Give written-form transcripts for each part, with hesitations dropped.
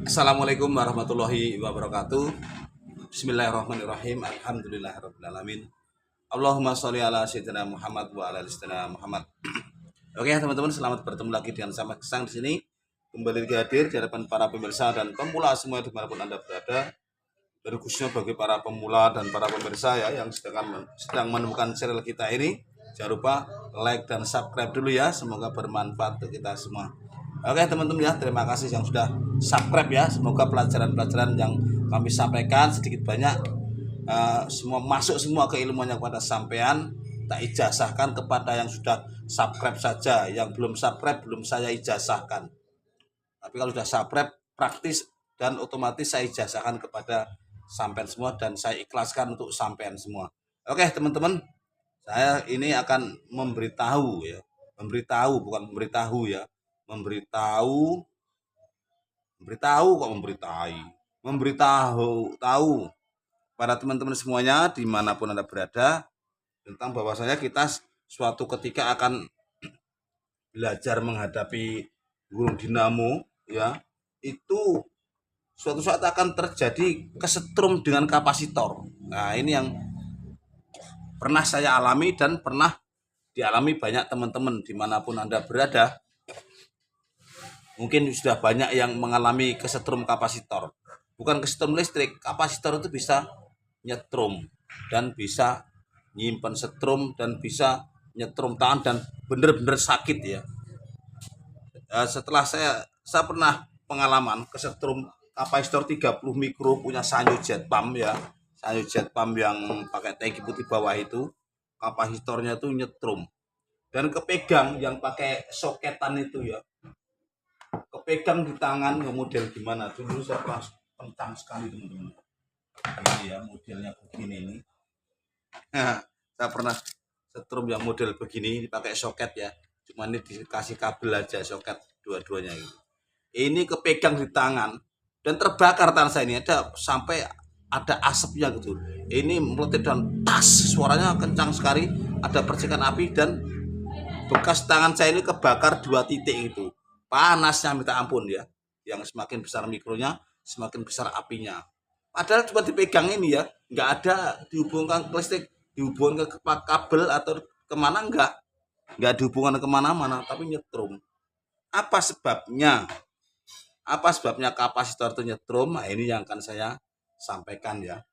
Assalamualaikum warahmatullahi wabarakatuh. Bismillahirrahmanirrahim. Alhamdulillahirrahmanirrahim. Allahumma sholli ala sayyidina Muhammad wa ala ali sayyidina Muhammad. Oke teman-teman, selamat bertemu lagi dengan sama Kesang di sini. Kembali hadir di hadapan para pemirsa dan pemula semua dimanapun Anda berada. Dan khususnya bagi para pemula dan para pemirsa ya yang sedang menemukan channel kita ini, jangan lupa like dan subscribe dulu ya. Semoga bermanfaat untuk kita semua. Oke teman-teman ya, terima kasih yang sudah subscribe ya. Semoga pelajaran-pelajaran yang kami sampaikan sedikit banyak semua masuk semua ke ilmunya kepada sampean. Tak ijazahkan kepada yang sudah subscribe saja, yang belum subscribe belum saya ijazahkan. Tapi kalau sudah subscribe praktis dan otomatis saya ijazahkan kepada sampean semua dan saya ikhlaskan untuk sampean semua. Oke teman-teman, saya ini akan memberitahu ya, bukan memberitahu ya. Memberitahu tahu pada teman-teman semuanya dimanapun Anda berada tentang bahwasanya kita suatu ketika akan belajar menghadapi gunung dinamo ya, itu suatu saat akan terjadi kesetrum dengan kapasitor. Nah ini yang pernah saya alami dan pernah dialami banyak teman-teman dimanapun Anda berada. Mungkin sudah banyak yang mengalami kesetrum kapasitor. Bukan kesetrum listrik, kapasitor itu bisa nyetrum dan bisa nyimpan setrum dan bisa nyetrum tangan dan benar-benar sakit ya. Setelah saya pernah pengalaman kesetrum kapasitor 30 mikro punya Sanyo jet pump ya. Sanyo jet pump yang pakai tangki putih bawah itu, kapasitornya itu nyetrum. Dan kepegang yang pakai soketan itu ya, kepegang di tangan, model gimana dulu saya pernah kencang sekali teman-teman. Ini ya modelnya begini ini. Saya pernah setrum yang model begini dipakai soket ya, cuma ini dikasih kabel aja soket dua-duanya ini. Ini kepegang di tangan dan terbakar tangan saya ini, ada sampai ada asapnya gitu. Ini meletus dan tas, suaranya kencang sekali, ada percikan api dan bekas tangan saya ini kebakar 2 titik itu. Panasnya minta ampun ya. Yang semakin besar mikronya, semakin besar apinya. Padahal cuma dipegang ini ya, nggak ada dihubungkan ke listrik, dihubungkan ke kabel atau kemana nggak dihubungkan kemana-mana, tapi nyetrum. Apa sebabnya? Apa sebabnya kapasitor itu nyetrum? Nah, ini yang akan saya sampaikan ya.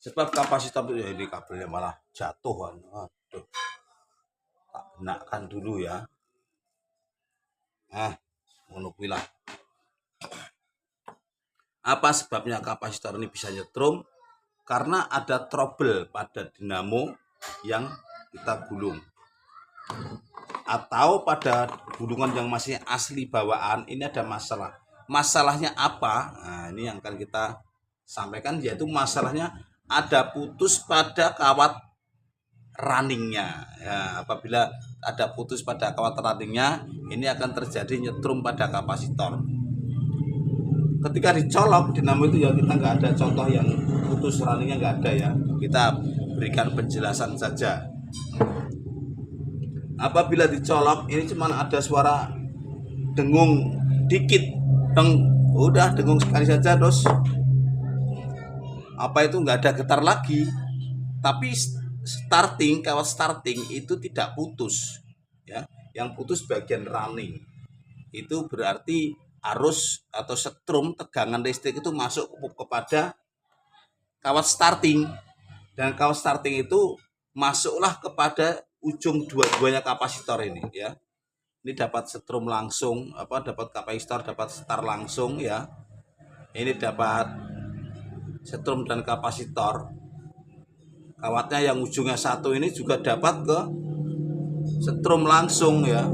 Sebab kapasitor itu ya, ini kabelnya malah jatuh. Aduh. Tak benakkan dulu ya. Monopilah. Apa sebabnya kapasitor ini bisa nyetrum? Karena ada trouble pada dinamo yang kita gulung. Atau pada gulungan yang masih asli bawaan ini ada masalah. Masalahnya apa? Nah, ini yang akan kita sampaikan, yaitu masalahnya ada putus pada kawat runningnya ya. Apabila ada putus pada kawat runningnya, ini akan terjadi nyetrum pada kapasitor. Ketika dicolok dinamo itu ya, kita nggak ada contoh yang putus runningnya, nggak ada ya, kita berikan penjelasan saja. Apabila dicolok ini cuma ada suara dengung dikit, udah dengung sekali saja terus apa itu nggak ada getar lagi, tapi kawat starting itu tidak putus ya. Yang putus bagian running. Itu berarti arus atau setrum tegangan listrik itu masuk kepada kawat starting, dan kawat starting itu masuklah kepada ujung dua-duanya kapasitor ini ya. Ini dapat setrum langsung, dapat kapasitor, dapat start langsung ya. Ini dapat setrum dan kapasitor. Kawatnya yang ujungnya satu ini juga dapat ke setrum langsung ya.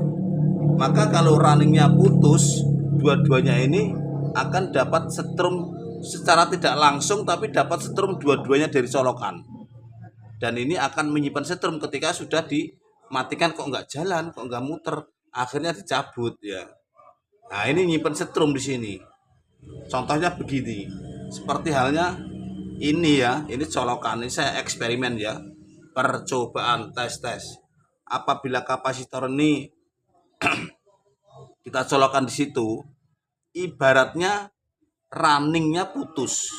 Maka kalau runningnya putus, dua-duanya ini akan dapat setrum secara tidak langsung, tapi dapat setrum dua-duanya dari colokan. Dan ini akan menyimpan setrum ketika sudah dimatikan, kok nggak jalan, kok nggak muter, akhirnya dicabut ya. Nah ini nyimpan setrum di sini. Contohnya begini, seperti halnya ini ya, ini colokan, ini saya eksperimen ya, percobaan tes. Apabila kapasitor ini kita colokkan di situ, ibaratnya runningnya putus.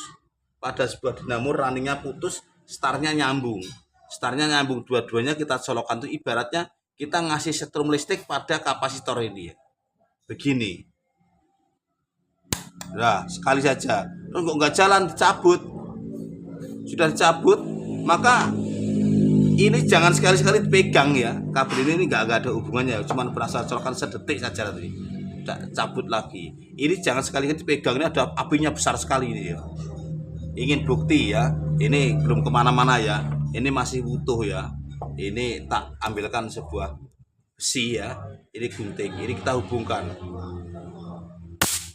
Pada sebuah dinamo runningnya putus, startnya nyambung. Startnya nyambung, dua-duanya kita colokkan tuh ibaratnya kita ngasih setrum listrik pada kapasitor ini. Begini. Nah, sekali saja. Terus kok nggak jalan, dicabut. Sudah dicabut, maka ini jangan sekali-sekali dipegang ya. Kabel ini nggak ada hubungannya, cuma berasa colokan sedetik saja tadi. Cabut lagi. Ini jangan sekali-kali dipegang, ini ada apinya besar sekali ini ya. Ingin bukti ya, ini belum kemana-mana ya. Ini masih utuh ya. Ini tak ambilkan sebuah besi ya. Ini gunting, ini kita hubungkan.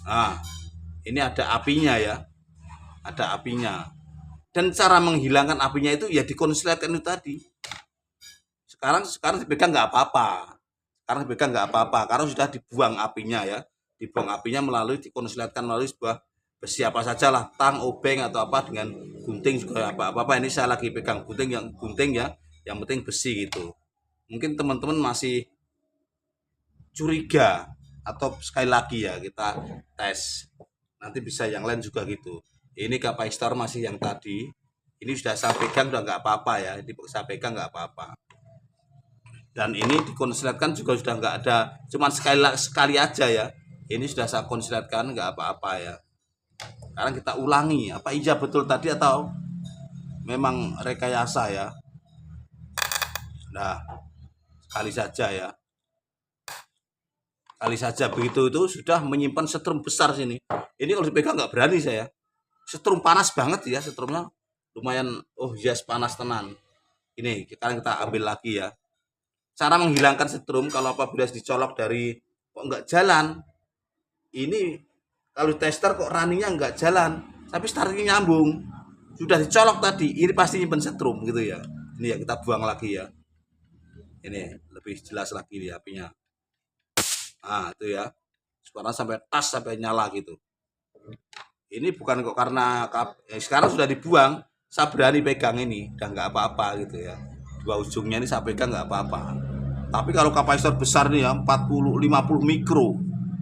Nah, ini ada apinya ya. Ada apinya. Dan cara menghilangkan apinya itu ya dikonsletkan itu tadi. Sekarang dipegang nggak apa-apa. Sekarang dipegang nggak apa-apa karena sudah dibuang apinya ya. Dibuang apinya melalui dikonsletkan melalui sebuah besi apa saja lah, tang, obeng atau apa dengan gunting juga apa-apa. Ini saya lagi pegang gunting ya, yang penting besi gitu. Mungkin teman-teman masih curiga atau sekali lagi ya kita tes. Nanti bisa yang lain juga gitu. Ini kapasitor masih yang tadi. Ini sudah saya pegang udah nggak apa-apa ya. Ini saya pegang nggak apa-apa. Dan ini dikonsletkan juga sudah nggak ada, cuman sekali aja ya. Ini sudah saya konsletkan nggak apa-apa ya. Sekarang kita ulangi, apa iya betul tadi atau memang rekayasa ya. Nah, sekali saja ya. Kali saja begitu itu sudah menyimpan setrum besar sini. Ini kalau dipegang nggak berani saya. Setrum panas banget ya, setrumnya lumayan. Oh yes, panas tenan. Ini sekarang kita ambil lagi ya. Cara menghilangkan setrum kalau apabila dicolok dari kok nggak jalan. Ini kalau tester kok runningnya nggak jalan, tapi startnya nyambung. Sudah dicolok tadi, ini pasti nyimpen setrum gitu ya. Ini ya kita buang lagi ya. Ini lebih jelas lagi nih apinya. Nah itu ya, suara sampai tas sampai nyala gitu. Ini bukan kok karena sekarang sudah dibuang, saya berani pegang ini, udah nggak apa-apa gitu ya. Dua ujungnya ini saya pegang nggak apa-apa. Tapi kalau kapasitor besar nih ya 40-50 mikro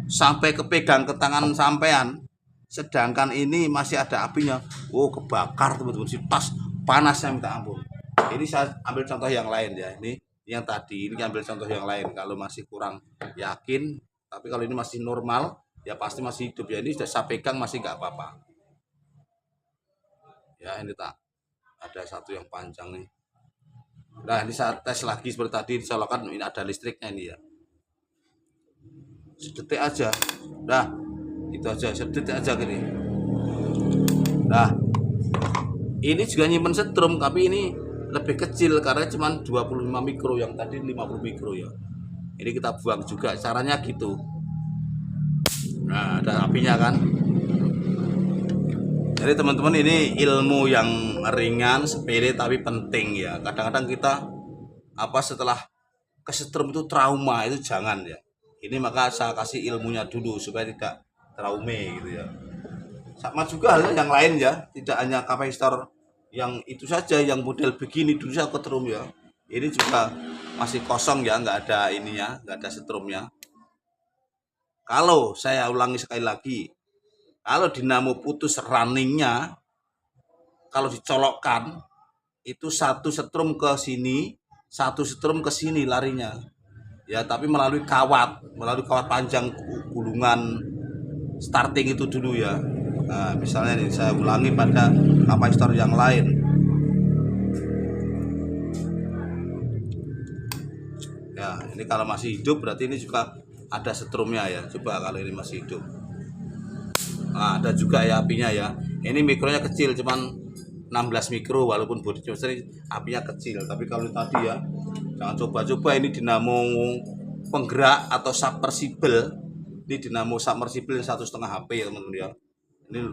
sampai kepegang ke tangan sampean, sedangkan ini masih ada apinya, oh kebakar teman-teman, si tas panasnya minta ampun. Ini saya ambil contoh yang lain ya, ini yang tadi, ini ambil contoh yang lain kalau masih kurang yakin. Tapi kalau ini masih normal ya pasti masih hidup ya, ini sudah saya pegang masih nggak apa-apa ya. Ini tak ada satu yang panjang nih. Nah ini saya tes lagi seperti tadi, dicolokkan ini ada listriknya ini ya. Sedetik aja. Nah, itu aja, sedetik aja gini. Nah, ini juga nyimpen setrum tapi ini lebih kecil karena cuma 25 mikro, yang tadi 50 mikro ya. Ini kita buang juga, caranya gitu. Nah, ada apinya kan. Jadi teman-teman ini ilmu yang ringan, sepele tapi penting ya. Kadang-kadang kita setelah kesetrum itu trauma, itu jangan ya. Ini maka saya kasih ilmunya dulu supaya tidak traume gitu ya. Sama juga halnya yang lain ya, tidak hanya kapasitor yang itu saja, yang model begini dulu saya ketrum ya. Ini juga masih kosong ya, nggak ada ininya, nggak ada setrumnya. Kalau saya ulangi sekali lagi, kalau dinamo putus runningnya, kalau dicolokkan itu satu setrum ke sini, satu setrum ke sini larinya. Ya, tapi melalui kawat panjang gulungan starting itu dulu ya. Nah, misalnya nih saya ulangi pada kapasitor yang lain. Ya, ini kalau masih hidup berarti ini juga ada setrumnya ya. Coba kalau ini masih hidup. Nah, ada juga ya apinya ya. Ini mikronya kecil, cuman 16 mikro walaupun body charger apinya kecil. Tapi kalau tadi ya, jangan coba-coba ini dinamo penggerak atau submersible. Ini dinamo submersible yang 1,5 HP ya teman-teman ya. Ini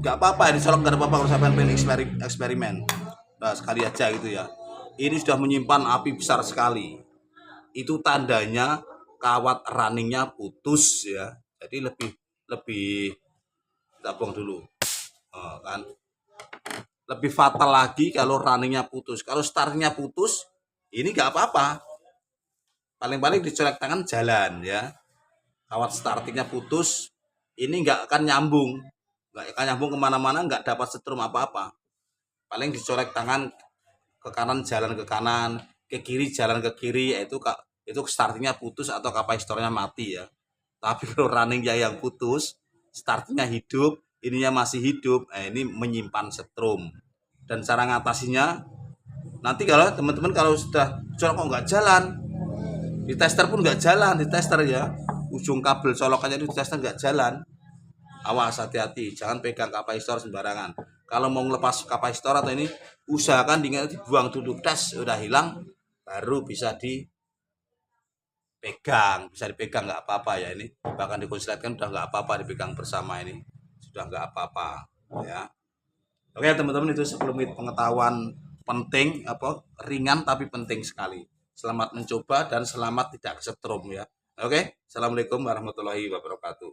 nggak apa-apa, ini colok nggak apa-apa kalau saya pengen eksperimen. Nah sekali aja gitu ya. Ini sudah menyimpan api besar sekali. Itu tandanya kawat runningnya putus ya. Jadi lebih kita buang dulu. Oh, kan lebih fatal lagi kalau runningnya putus. Kalau startnya putus, ini nggak apa-apa. Paling-paling dicolek tangan jalan ya. Kawat startingnya putus, ini nggak akan nyambung, kemana-mana, nggak dapat setrum apa-apa. Paling dicolek tangan ke kanan, jalan ke kanan, ke kiri jalan ke kiri, itu startingnya putus atau kapasitornya mati ya. Tapi kalau runningnya yang putus, startnya hidup, ininya masih hidup, ini menyimpan setrum. Dan cara ngatasinya, nanti kalau teman-teman kalau sudah colok kok nggak jalan, di tester pun nggak jalan, di tester ya, ujung kabel colokannya di tester nggak jalan, awas, hati-hati, jangan pegang kapasitor sembarangan. Kalau mau ngelepas kapasitor atau ini, usahakan dibuang dulu, tes udah hilang, baru bisa dipegang nggak apa-apa ya, ini bahkan dikonsletkan udah nggak apa-apa, dipegang bersama ini sudah nggak apa-apa ya. Oke teman-teman, itu 10 menit pengetahuan penting, ringan tapi penting sekali. Selamat mencoba dan selamat tidak kesetrum ya. Oke, assalamualaikum warahmatullahi wabarakatuh.